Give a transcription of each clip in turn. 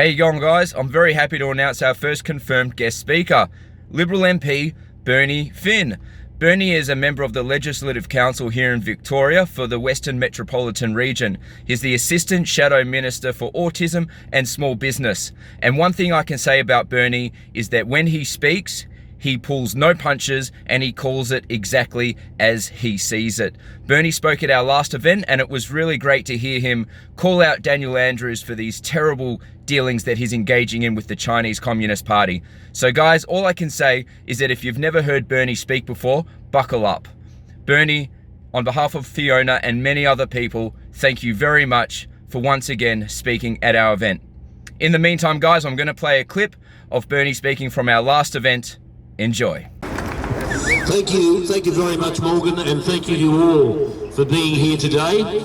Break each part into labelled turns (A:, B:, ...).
A: How you going, guys? I'm very happy to announce our first confirmed guest speaker, Liberal MP Bernie Finn. Bernie is a member of the Legislative Council here in Victoria for the Western Metropolitan region. He's the Assistant Shadow Minister for Autism and Small Business. And one thing I can say about Bernie is that when he speaks, he pulls no punches and he calls it exactly as he sees it. Bernie spoke at our last event and it was really great to hear him call out Daniel Andrews for these terrible dealings that he's engaging in with the Chinese Communist Party. So guys, all I can say is that if you've never heard Bernie speak before, buckle up. Bernie, on behalf of Fiona and many other people, thank you very much for once again speaking at our event. In the meantime, guys, I'm going to play a clip of Bernie speaking from our last event. Enjoy.
B: Thank you very much, Morgan, and thank you to all for being here today.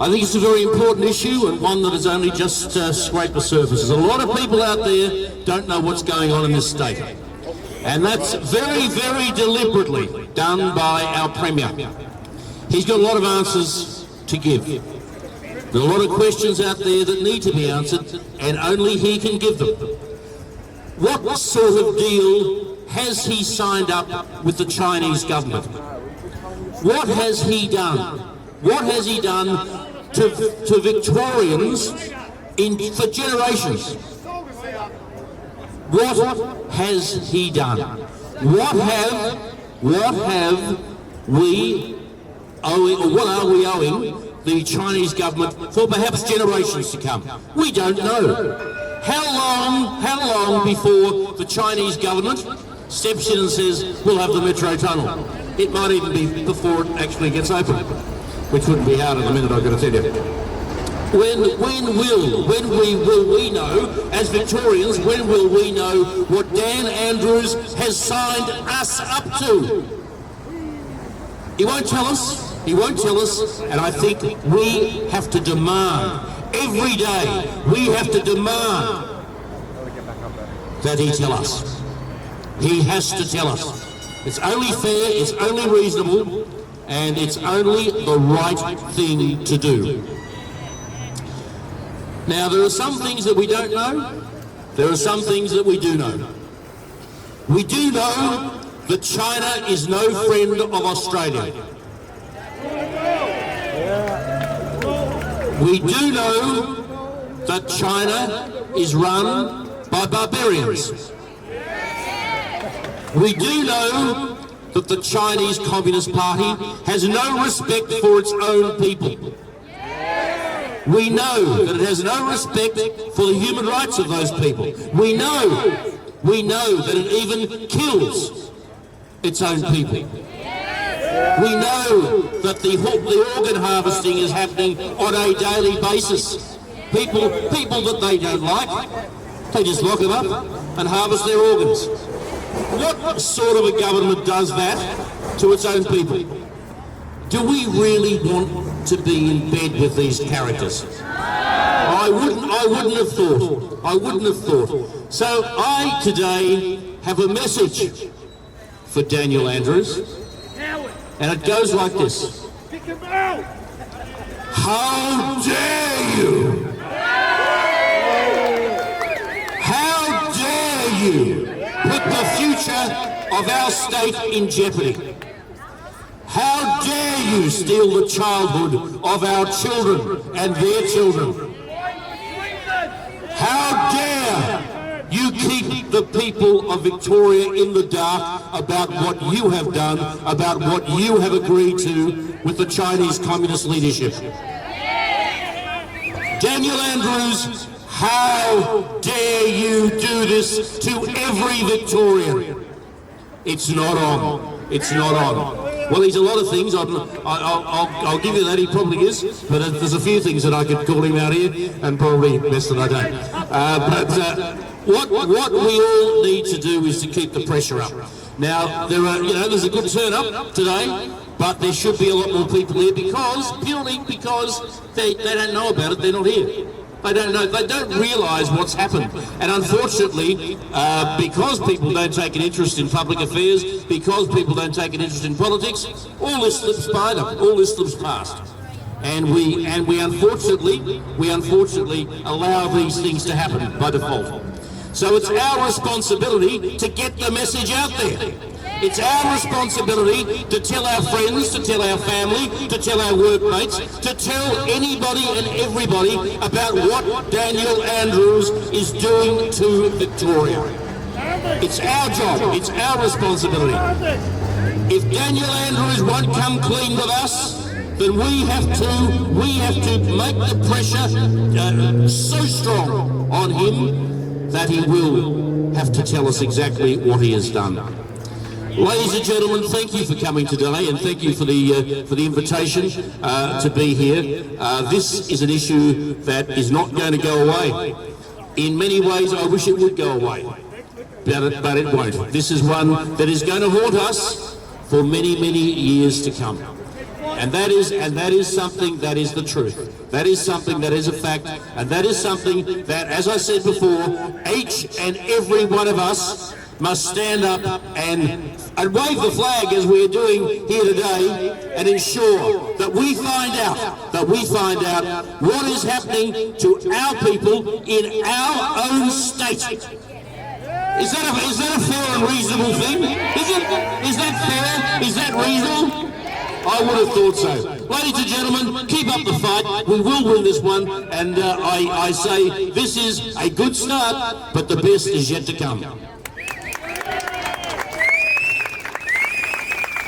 B: I think it's a very important issue and one that has only just scraped the surface. A lot of people out there don't know what's going on in this state, and that's very, very deliberately done by our Premier. He's got a lot of answers to give. There are a lot of questions out there that need to be answered, and only he can give them. What sort of deal has he signed up with the Chinese government? What has he done? What has he done to Victorians for generations? What has he done? What are we owing the Chinese government for perhaps generations to come? We don't know. How long before the Chinese government steps in and says, we'll have the metro tunnel? It might even be before it actually gets open, which wouldn't be hard in a minute, I've got to tell you. When will we know, as Victorians, when will we know what Dan Andrews has signed us up to? He won't tell us, and I think we have to demand, every day, we have to demand that he tell us. He has to tell us. It's only fair, it's only reasonable, and it's only the right thing to do. Now, there are some things that we don't know. There are some things that we do know. We do know that China is no friend of Australia. We do know that China is run by barbarians. We do know that the Chinese Communist Party has no respect for its own people. We know that it has no respect for the human rights of those people. We know that it even kills its own people. We know that the organ harvesting is happening on a daily basis. People that they don't like, they just lock them up and harvest their organs. What sort of a government does that to its own people? Do we really want to be in bed with these characters? I wouldn't have thought. So I today have a message for Daniel Andrews, and it goes like this. How dare you? How dare you put the future of our state in jeopardy? How dare you steal the childhood of our children and their children? How dare you keep the people of Victoria in the dark about what you have done, about what you have agreed to with the Chinese Communist leadership? Daniel Andrews, how dare you do this to every Victorian? It's not on. It's not on. Well, he's a lot of things. I'll give you that, he probably is. But there's a few things that I could call him out here, and probably best that I don't. What we all need to do is to keep the pressure up. Now, there's a good turn up today, but there should be a lot more people here purely because they don't know about it. They're not here. They don't know, they don't realise what's happened. And unfortunately, because people don't take an interest in public affairs, because people don't take an interest in politics, all this slips by them, all this slips past. And we unfortunately allow these things to happen by default. So it's our responsibility to get the message out there. It's our responsibility to tell our friends, to tell our family, to tell our workmates, to tell anybody and everybody about what Daniel Andrews is doing to Victoria. It's our job, it's our responsibility. If Daniel Andrews won't come clean with us, then we have to make the pressure so strong on him that he will have to tell us exactly what he has done. Ladies and gentlemen, thank you for coming today, and thank you for the invitation to be here. This is an issue that is not going to go away. In many ways, I wish it would go away, but it won't. This is one that is going to haunt us for many, many years to come. And that is something that is the truth. That is something that is a fact, and that is something that, as I said before, each and every one of us must stand up and wave the flag as we're doing here today, and ensure that we find out what is happening to our people in our own state. Is that a fair and reasonable thing? Is that fair? Is that reasonable? I would have thought so. Ladies and gentlemen, keep up the fight. We will win this one, and I say this is a good start, but the best is yet to come.